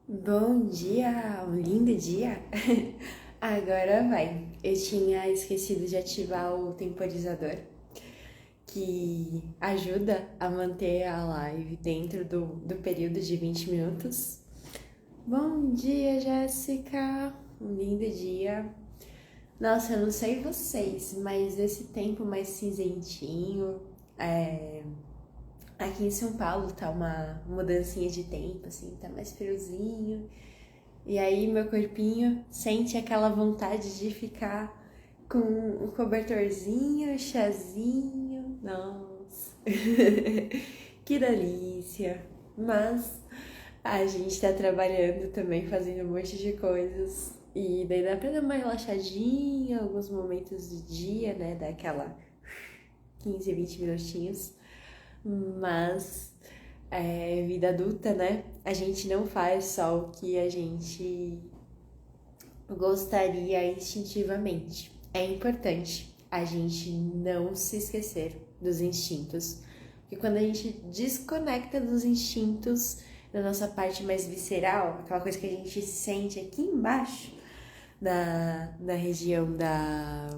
Bom dia, um lindo dia. Agora vai. Eu tinha esquecido de ativar o temporizador, que ajuda a manter a live dentro do período de 20 minutos. Bom dia, Jéssica. Um lindo dia. Nossa, eu não sei vocês, mas esse tempo mais cinzentinho, aqui em São Paulo tá uma mudancinha de tempo, assim, tá mais friozinho. E aí meu corpinho sente aquela vontade de ficar com um cobertorzinho, chazinho. Nossa, que delícia! Mas a gente tá trabalhando também, fazendo um monte de coisas. E daí dá pra dar uma relaxadinha, alguns momentos do dia, né? Daquela 15, 20 minutinhos. Mas vida adulta, né? A gente não faz só o que a gente gostaria instintivamente. É importante a gente não se esquecer dos instintos. Porque quando a gente desconecta dos instintos, da nossa parte mais visceral, aquela coisa que a gente sente aqui embaixo, na região da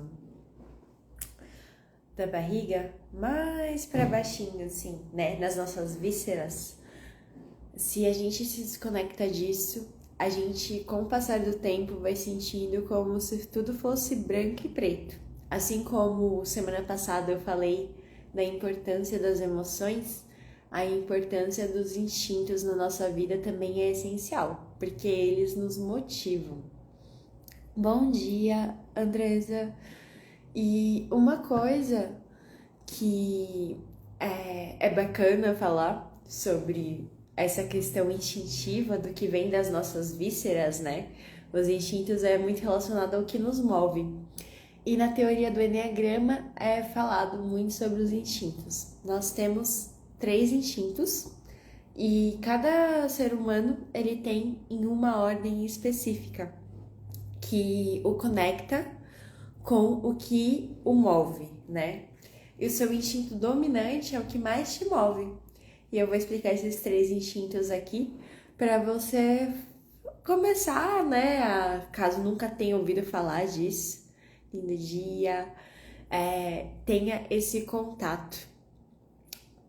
barriga, mais para baixinho, assim, né? Nas nossas vísceras. Se a gente se desconecta disso, a gente, com o passar do tempo, vai sentindo como se tudo fosse branco e preto. Assim como semana passada eu falei da importância das emoções, a importância dos instintos na nossa vida também é essencial, porque eles nos motivam. Bom dia, Andresa. E uma coisa que é bacana falar sobre essa questão instintiva do que vem das nossas vísceras, né? Os instintos é muito relacionado ao que nos move. E na teoria do Enneagrama é falado muito sobre os instintos. Nós temos 3 instintos e cada ser humano ele tem em uma ordem específica que o conecta com o que o move, né? E o seu instinto dominante é o que mais te move. E eu vou explicar esses 3 instintos aqui para você começar, né? Caso nunca tenha ouvido falar disso, lindo dia, tenha esse contato.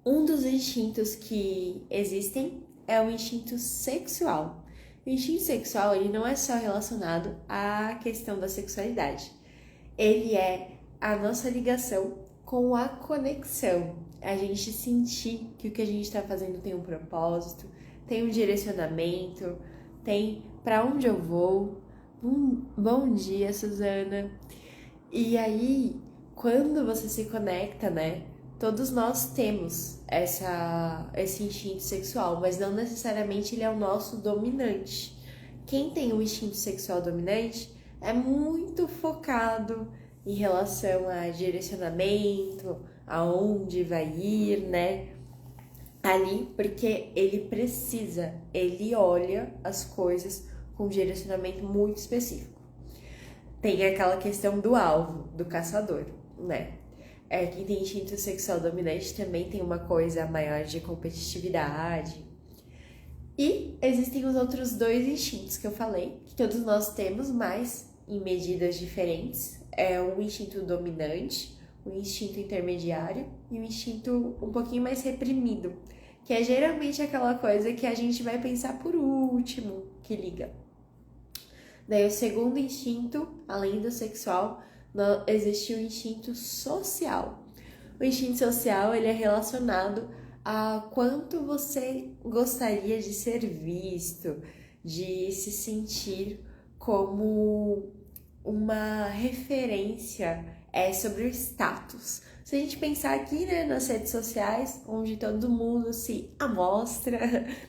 Um dos instintos que existem é o instinto sexual. O instinto sexual ele não é só relacionado à questão da sexualidade. Ele é a nossa ligação com a conexão. A gente sentir que o que a gente está fazendo tem um propósito, tem um direcionamento, tem para onde eu vou. Bom dia, Suzana. E aí, quando você se conecta, né? Todos nós temos esse instinto sexual, mas não necessariamente ele é o nosso dominante. Quem tem o instinto sexual dominante é muito focado em relação a direcionamento, aonde vai ir, né? Ali, porque ele olha as coisas com um direcionamento muito específico. Tem aquela questão do alvo, do caçador, né? Quem tem instinto sexual dominante também tem uma coisa maior de competitividade. E existem os outros 2 instintos que eu falei, que todos nós temos, mas em medidas diferentes. É um instinto dominante, um instinto intermediário e um instinto um pouquinho mais reprimido, que é geralmente aquela coisa que a gente vai pensar por último, que liga. Daí o segundo instinto, além do sexual, existe o instinto social. O instinto social ele é relacionado a quanto você gostaria de ser visto, de se sentir como uma referência sobre o status. Se a gente pensar aqui, né, nas redes sociais, onde todo mundo se amostra,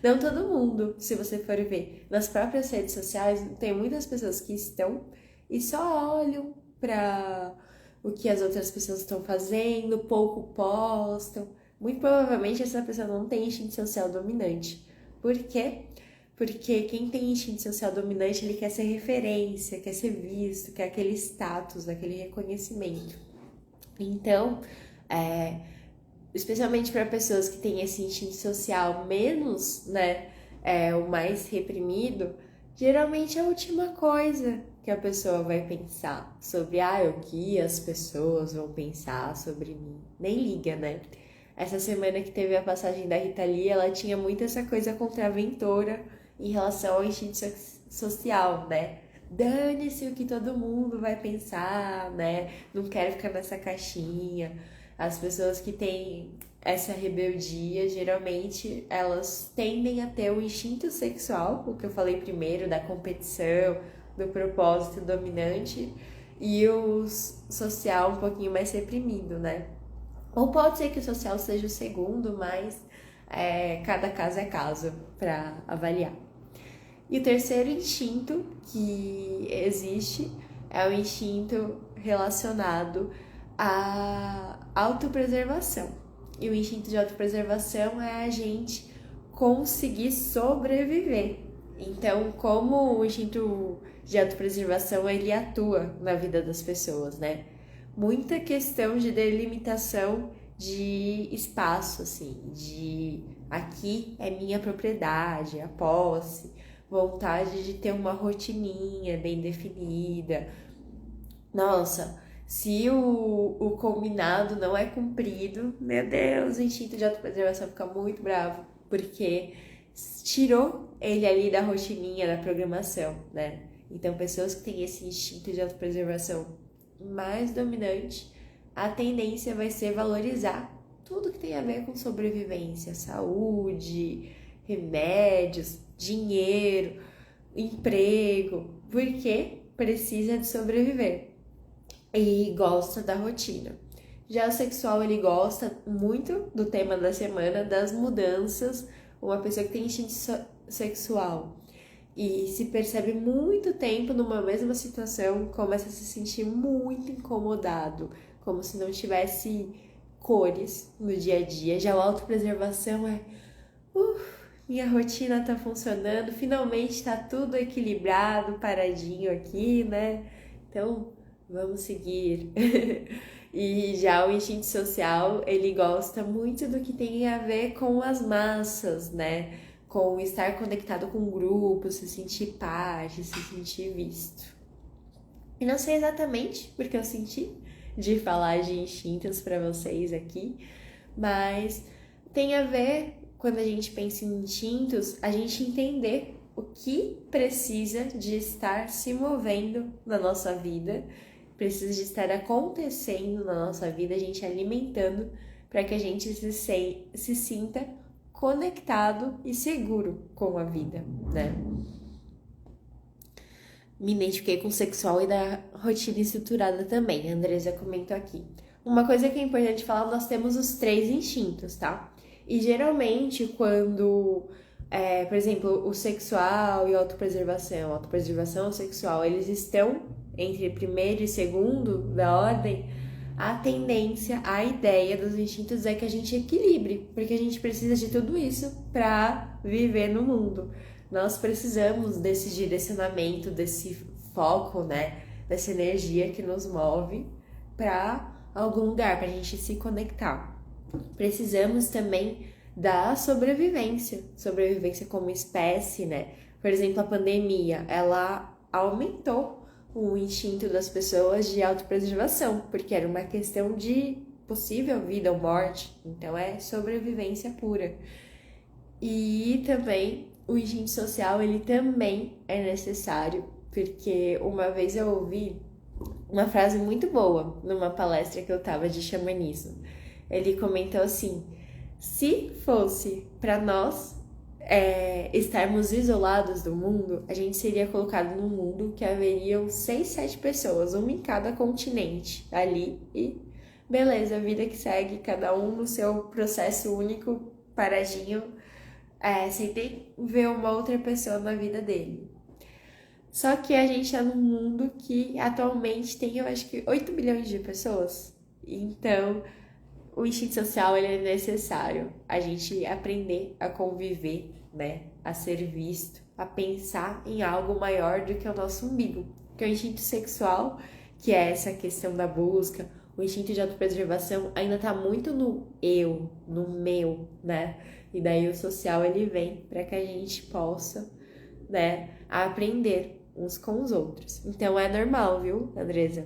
não todo mundo, se você for ver, nas próprias redes sociais, tem muitas pessoas que estão e só olham para o que as outras pessoas estão fazendo, pouco postam. Muito provavelmente essa pessoa não tem instinto social dominante. Por quê? Porque quem tem instinto social dominante, ele quer ser referência, quer ser visto, quer aquele status, aquele reconhecimento. Então, especialmente para pessoas que têm esse instinto social menos, né, é o mais reprimido, geralmente é a última coisa que a pessoa vai pensar sobre o que as pessoas vão pensar sobre mim. Nem liga, né? Essa semana que teve a passagem da Rita Lee, ela tinha muito essa coisa contraventora em relação ao instinto social, né? Dane-se o que todo mundo vai pensar, né? Não quero ficar nessa caixinha. As pessoas que têm essa rebeldia, geralmente, elas tendem a ter o instinto sexual, o que eu falei primeiro, da competição, do propósito dominante, e o social um pouquinho mais reprimido, né? Ou pode ser que o social seja o segundo, mas cada caso é caso para avaliar. E o terceiro instinto que existe é o instinto relacionado à autopreservação. E o instinto de autopreservação é a gente conseguir sobreviver. Então, como o instinto de autopreservação ele atua na vida das pessoas, né? Muita questão de delimitação de espaço, assim, de aqui é minha propriedade, a posse, vontade de ter uma rotininha bem definida. Nossa, se o combinado não é cumprido, meu Deus, o instinto de autopreservação fica muito bravo, porque tirou ele ali da rotininha, da programação, né? Então, pessoas que têm esse instinto de autopreservação mais dominante, a tendência vai ser valorizar tudo que tem a ver com sobrevivência, saúde, remédios, dinheiro, emprego, porque precisa de sobreviver e gosta da rotina. Já o sexual, ele gosta muito do tema da semana, das mudanças. Uma pessoa que tem instinto sexual e se percebe muito tempo numa mesma situação, começa a se sentir muito incomodado, como se não tivesse cores no dia a dia. Já a autopreservação é minha rotina tá funcionando, finalmente tá tudo equilibrado, paradinho aqui, né? Então, vamos seguir. E já o instinto social, ele gosta muito do que tem a ver com as massas, né? Com estar conectado com o grupo, se sentir parte, se sentir visto. E não sei exatamente porque eu senti de falar de instintos para vocês aqui, mas tem a ver, quando a gente pensa em instintos, a gente entender o que precisa de estar se movendo na nossa vida, precisa de estar acontecendo na nossa vida, a gente alimentando para que a gente se sinta conectado e seguro com a vida, né? Me identifiquei com o sexual e da rotina estruturada também, a Andresa comentou aqui. Uma coisa que é importante falar, nós temos os 3 instintos, tá? E geralmente quando, por exemplo, o sexual e a autopreservação e o sexual, eles estão entre primeiro e segundo da ordem, a tendência, a ideia dos instintos é que a gente equilibre, porque a gente precisa de tudo isso para viver no mundo. Nós precisamos desse direcionamento, desse foco, né? Dessa energia que nos move para algum lugar, para a gente se conectar. Precisamos também da sobrevivência como espécie, né? Por exemplo, a pandemia, ela aumentou o instinto das pessoas de autopreservação, porque era uma questão de possível vida ou morte, então é sobrevivência pura. E também o instinto social, ele também é necessário, porque uma vez eu ouvi uma frase muito boa numa palestra que eu tava de xamanismo. Ele comentou assim: se fosse para nós estarmos isolados do mundo, a gente seria colocado num mundo que haveriam 6, 7 pessoas, uma em cada continente ali, e beleza, vida que segue, cada um no seu processo único, paradinho, sem ter ver uma outra pessoa na vida dele. Só que a gente tá num mundo que atualmente tem, eu acho que 8 bilhões de pessoas. Então, o instinto social, ele é necessário. A gente aprender a conviver, né? A ser visto, a pensar em algo maior do que o nosso umbigo. Que é o instinto sexual, que é essa questão da busca, o instinto de autopreservação ainda tá muito no eu, no meu, né? E daí o social ele vem para que a gente possa, né, aprender uns com os outros. Então é normal, viu, Andresa?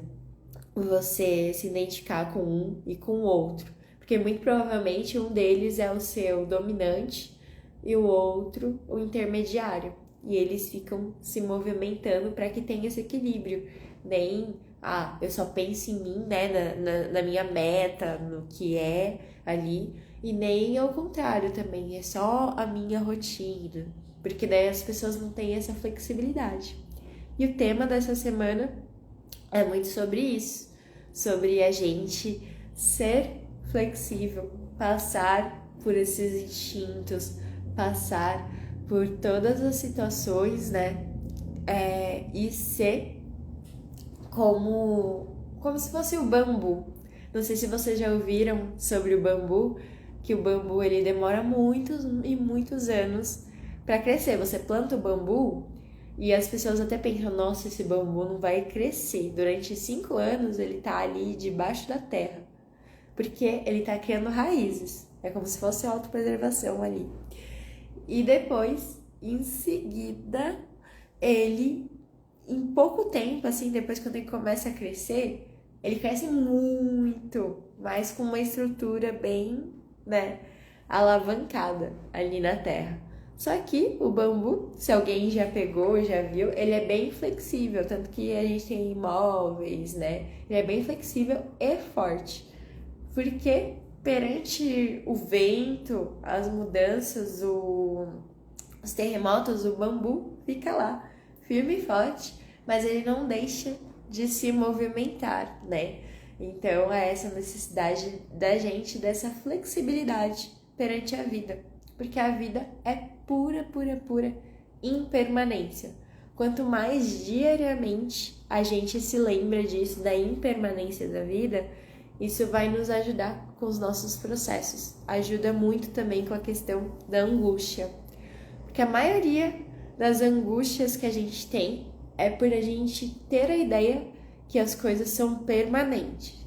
Você se identificar com um e com o outro, porque muito provavelmente um deles é o seu dominante e o outro o intermediário, e eles ficam se movimentando para que tenha esse equilíbrio. Nem, eu só penso em mim, né, na minha meta, no que é ali, e nem ao contrário também, é só a minha rotina, porque daí as pessoas não têm essa flexibilidade. E o tema dessa semana é muito sobre isso, sobre a gente ser flexível, passar por esses instintos, passar por todas as situações, né? E ser como se fosse o bambu. Não sei se vocês já ouviram sobre o bambu, que o bambu ele demora muitos e muitos anos para crescer. Você planta o bambu e as pessoas até pensam, nossa, esse bambu não vai crescer. Durante 5 anos ele tá ali debaixo da terra, porque ele tá criando raízes. É como se fosse autopreservação ali. E depois, em seguida, ele, em pouco tempo, assim, depois quando ele começa a crescer, ele cresce muito, mas com uma estrutura bem, né, alavancada ali na terra. Só que o bambu, se alguém já pegou, já viu, ele é bem flexível, tanto que a gente tem imóveis, né? Ele é bem flexível e forte, porque perante o vento, as mudanças, os terremotos, o bambu fica lá, firme e forte, mas ele não deixa de se movimentar, né? Então é essa necessidade da gente, dessa flexibilidade perante a vida, porque a vida é pura impermanência. Quanto mais diariamente a gente se lembra disso, da impermanência da vida, isso vai nos ajudar com os nossos processos. Ajuda muito também com a questão da angústia, porque a maioria das angústias que a gente tem é por a gente ter a ideia que as coisas são permanentes.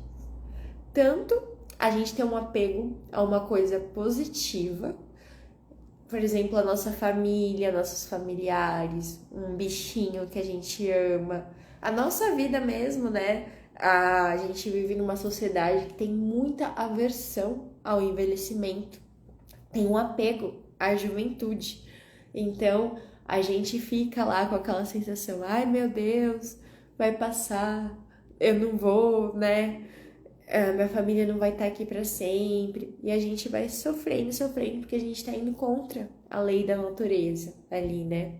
Tanto a gente tem um apego a uma coisa positiva, por exemplo, a nossa família, nossos familiares, um bichinho que a gente ama, a nossa vida mesmo, né? A gente vive numa sociedade que tem muita aversão ao envelhecimento, tem um apego à juventude. Então, a gente fica lá com aquela sensação, ai meu Deus, vai passar, eu não vou, né? Minha família não vai estar aqui para sempre. E a gente vai sofrendo, porque a gente está indo contra a lei da natureza ali, né?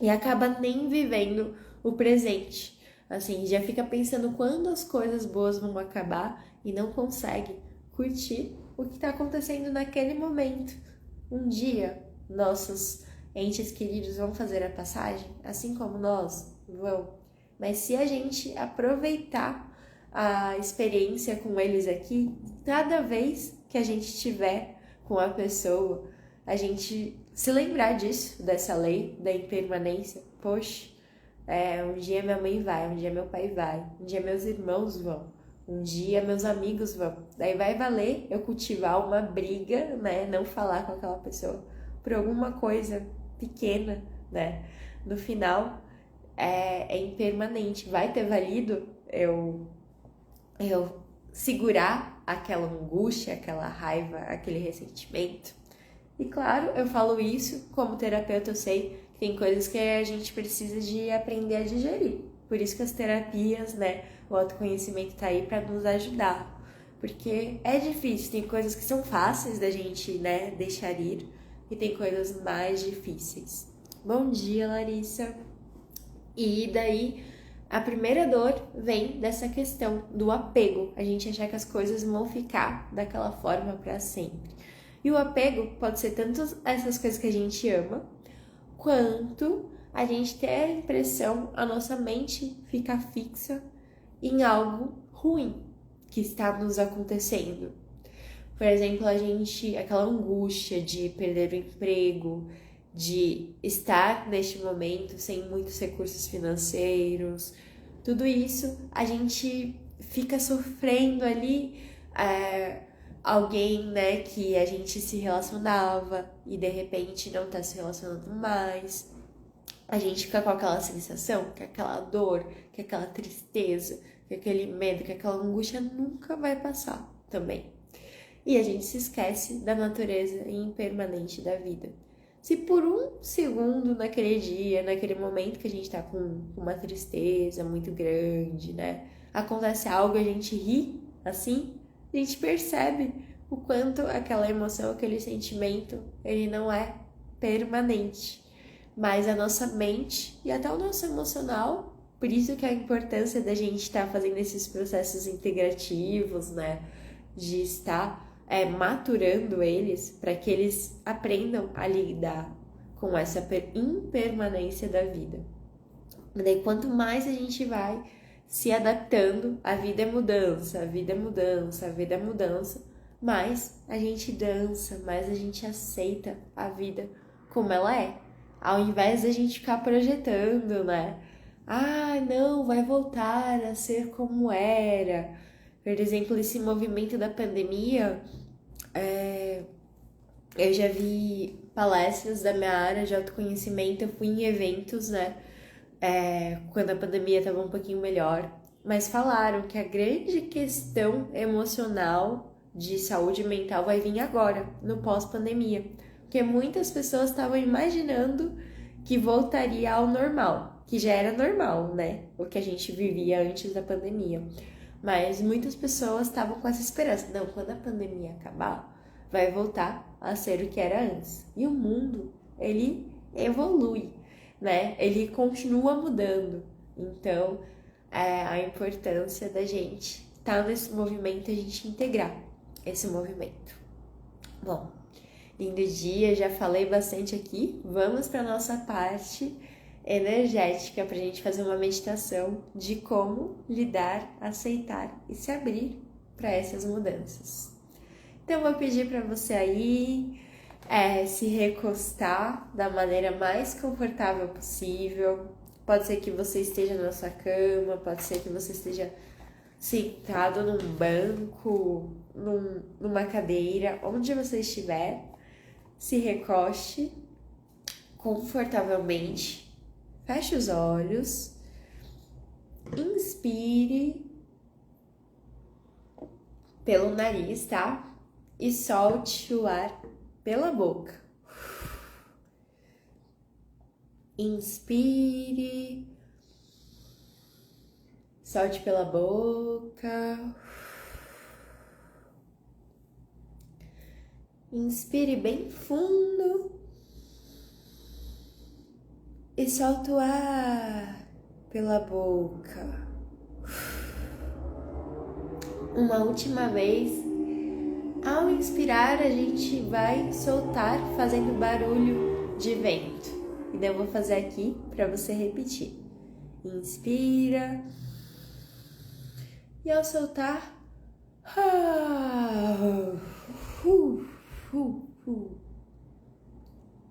E acaba nem vivendo o presente. Assim, já fica pensando quando as coisas boas vão acabar e não consegue curtir o que está acontecendo naquele momento. Um dia, nossos entes queridos vão fazer a passagem, assim como nós vão. Mas se a gente aproveitar a experiência com eles aqui, cada vez que a gente estiver com a pessoa, a gente se lembrar disso, dessa lei da impermanência. Poxa, um dia minha mãe vai, um dia meu pai vai, um dia meus irmãos vão, um dia meus amigos vão. Daí vai valer eu cultivar uma briga, né? Não falar com aquela pessoa por alguma coisa pequena, né? No final, é impermanente. Vai ter valido eu segurar aquela angústia, aquela raiva, aquele ressentimento? E claro, eu falo isso como terapeuta, eu sei que tem coisas que a gente precisa de aprender a digerir. Por isso que as terapias, né, o autoconhecimento tá aí para nos ajudar. Porque é difícil, tem coisas que são fáceis da gente, né, deixar ir, e tem coisas mais difíceis. Bom dia, Larissa. E daí, a primeira dor vem dessa questão do apego. A gente achar que as coisas vão ficar daquela forma para sempre. E o apego pode ser tanto essas coisas que a gente ama, quanto a gente ter a impressão, a nossa mente ficar fixa em algo ruim que está nos acontecendo. Por exemplo, aquela angústia de perder o emprego, de estar neste momento sem muitos recursos financeiros, tudo isso a gente fica sofrendo ali alguém, né, que a gente se relacionava e de repente não tá se relacionando mais. A gente fica com aquela sensação que aquela dor, que aquela tristeza, que aquele medo, que aquela angústia nunca vai passar também. E a gente se esquece da natureza impermanente da vida. Se por um segundo naquele dia, naquele momento que a gente tá com uma tristeza muito grande, né, acontece algo, a gente ri assim, a gente percebe o quanto aquela emoção, aquele sentimento, ele não é permanente. Mas a nossa mente e até o nosso emocional, por isso que a importância da gente estar fazendo esses processos integrativos, né, de estar maturando eles, para que eles aprendam a lidar com essa impermanência da vida. E daí, quanto mais a gente vai se adaptando, a vida é mudança, a vida é mudança, a vida é mudança, mais a gente dança, mais a gente aceita a vida como ela é. Ao invés da gente ficar projetando, né? Ah, não, vai voltar a ser como era. Por exemplo, esse movimento da pandemia, eu já vi palestras da minha área de autoconhecimento, eu fui em eventos, né? Quando a pandemia estava um pouquinho melhor, mas falaram que a grande questão emocional de saúde mental vai vir agora, no pós-pandemia, porque muitas pessoas estavam imaginando que voltaria ao normal, que já era normal, né? O que a gente vivia antes da pandemia. Mas muitas pessoas estavam com essa esperança. Não, quando a pandemia acabar, vai voltar a ser o que era antes. E o mundo, ele evolui, né? Ele continua mudando. Então, a importância da gente estar nesse movimento, a gente integrar esse movimento. Bom, lindo dia, já falei bastante aqui. Vamos para a nossa parte energética para a gente fazer uma meditação de como lidar, aceitar e se abrir para essas mudanças. Então, eu vou pedir para você aí se recostar da maneira mais confortável possível. Pode ser que você esteja na sua cama, pode ser que você esteja sentado num banco, numa cadeira, onde você estiver. Se recoste confortavelmente, feche os olhos, inspire pelo nariz, tá? E solte o ar pela boca. Inspire, solte pela boca. Inspire bem fundo e solta o ar pela boca. Uma última vez. Ao inspirar, a gente vai soltar fazendo barulho de vento. E daí eu vou fazer aqui para você repetir. Inspira. E ao soltar,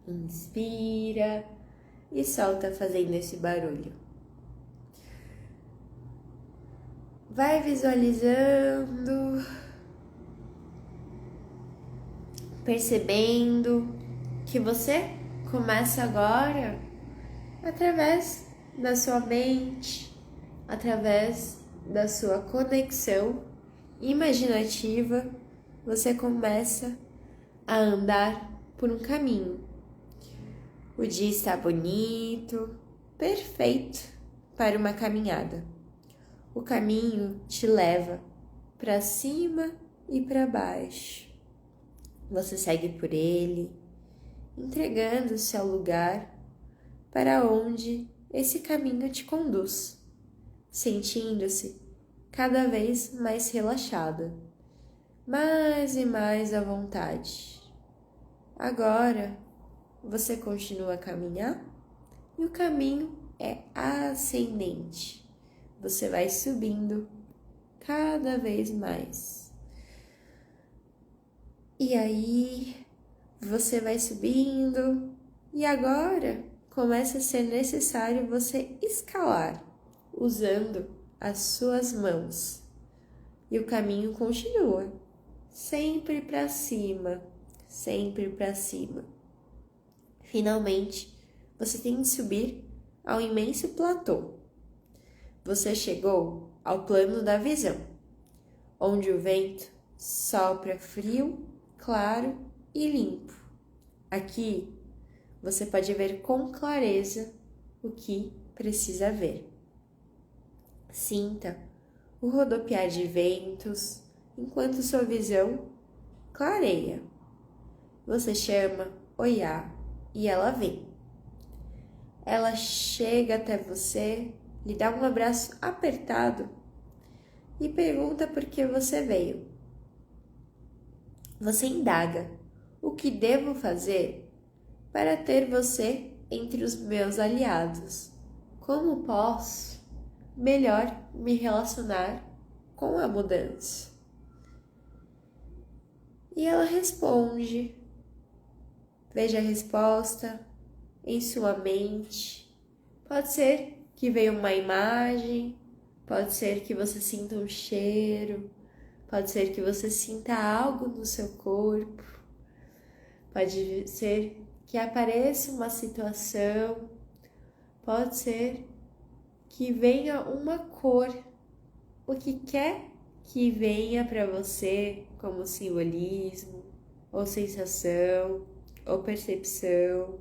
inspira e solta fazendo esse barulho. Vai visualizando, percebendo que você começa agora através da sua mente, através da sua conexão imaginativa, você começa a andar por um caminho. O dia está bonito, perfeito para uma caminhada. O caminho te leva para cima e para baixo. Você segue por ele, entregando-se ao lugar para onde esse caminho te conduz, sentindo-se cada vez mais relaxada, mais e mais à vontade. Agora, você continua a caminhar e o caminho é ascendente. Você vai subindo cada vez mais. E aí, você vai subindo e agora começa a ser necessário você escalar usando as suas mãos. e o caminho continua, sempre para cima, sempre para cima. Finalmente, você tem de subir ao imenso platô. Você chegou ao plano da visão, onde o vento sopra frio, claro e limpo. Aqui, você pode ver com clareza o que precisa ver. Sinta o rodopiar de ventos enquanto sua visão clareia. Você chama Oiá e ela vem. Ela chega até você, lhe dá um abraço apertado e pergunta por que você veio. Você indaga: o que devo fazer para ter você entre os meus aliados? Como posso melhor me relacionar com a mudança? E ela responde. Veja a resposta em sua mente. Pode ser que veio uma imagem, pode ser que você sinta um cheiro, pode ser que você sinta algo no seu corpo, pode ser que apareça uma situação, pode ser que venha uma cor, o que quer que venha para você como simbolismo, ou sensação, ou percepção,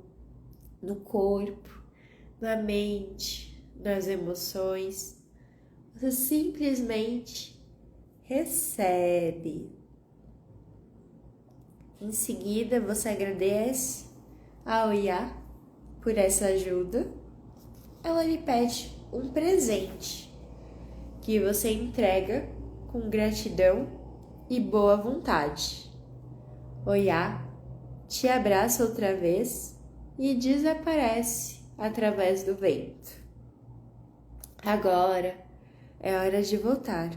no corpo, na mente, nas emoções. Você simplesmente recebe. Em seguida, você agradece a Oiá por essa ajuda. Ela lhe pede um presente que você entrega com gratidão e boa vontade. Oiá te abraça outra vez e desaparece através do vento. Agora é hora de voltar.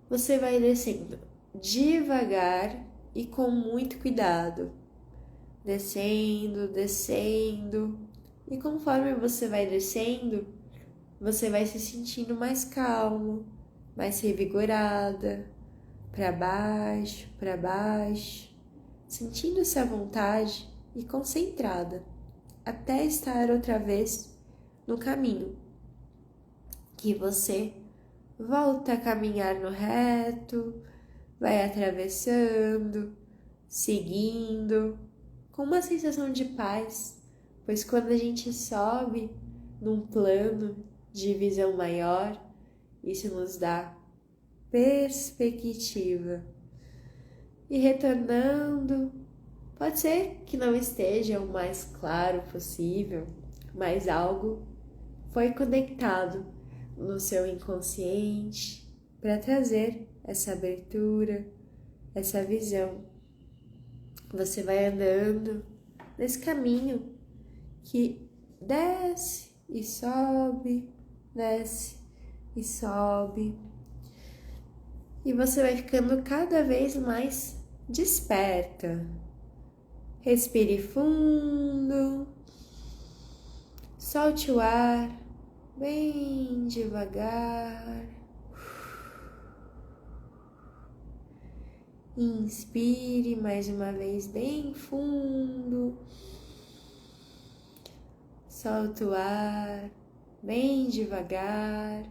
Você vai descendo devagar e com muito cuidado. Descendo, descendo. E conforme você vai descendo, você vai se sentindo mais calmo, mais revigorada, para baixo, sentindo-se à vontade e concentrada, até estar outra vez no caminho, que você volta a caminhar no reto, vai atravessando, seguindo, com uma sensação de paz, pois quando a gente sobe num plano de visão maior, isso nos dá perspectiva. E retornando, pode ser que não esteja o mais claro possível, mas algo foi conectado no seu inconsciente para trazer essa abertura, essa visão. Você vai andando nesse caminho que desce e sobe, desce e sobe. E você vai ficando cada vez mais desperta. Respire fundo. Solte o ar bem devagar. Inspire mais uma vez bem fundo. Solte o ar bem devagar.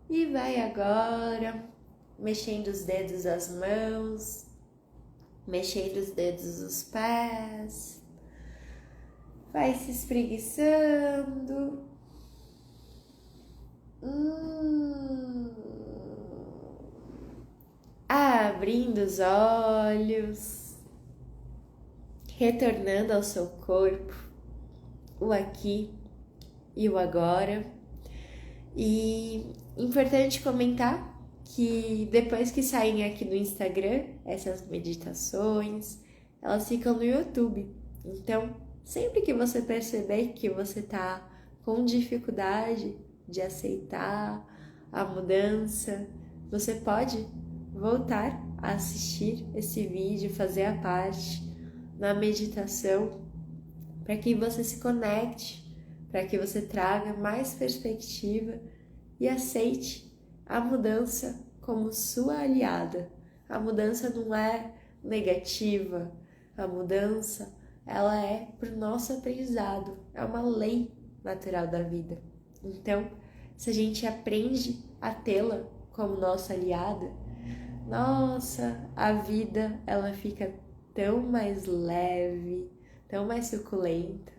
E vai agora mexendo os dedos das mãos, mexendo os dedos dos pés. Vai se espreguiçando. Abrindo os olhos, retornando ao seu corpo, o aqui e o agora. E importante comentar que depois que saem aqui no Instagram, essas meditações, elas ficam no YouTube. Então, sempre que você perceber que você está com dificuldade de aceitar a mudança, você pode voltar a assistir esse vídeo, fazer a parte na meditação, para que você se conecte para que você traga mais perspectiva e aceite a mudança como sua aliada. A mudança não é negativa, a mudança ela é para o nosso aprendizado, é uma lei natural da vida. Então, se a gente aprende a tê-la como nossa aliada, nossa, a vida ela fica tão mais leve, tão mais suculenta.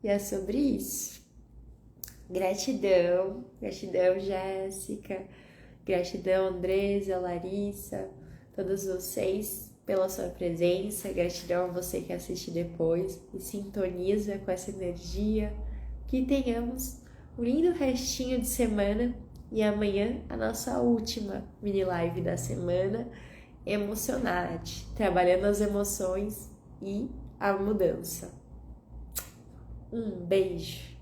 E é sobre isso. Gratidão, gratidão Jéssica, gratidão Andresa, Larissa, todos vocês pela sua presença, gratidão a você que assiste depois e sintoniza com essa energia, que tenhamos um lindo restinho de semana e amanhã a nossa última mini live da semana, Emocionate, trabalhando as emoções e a mudança. Um beijo!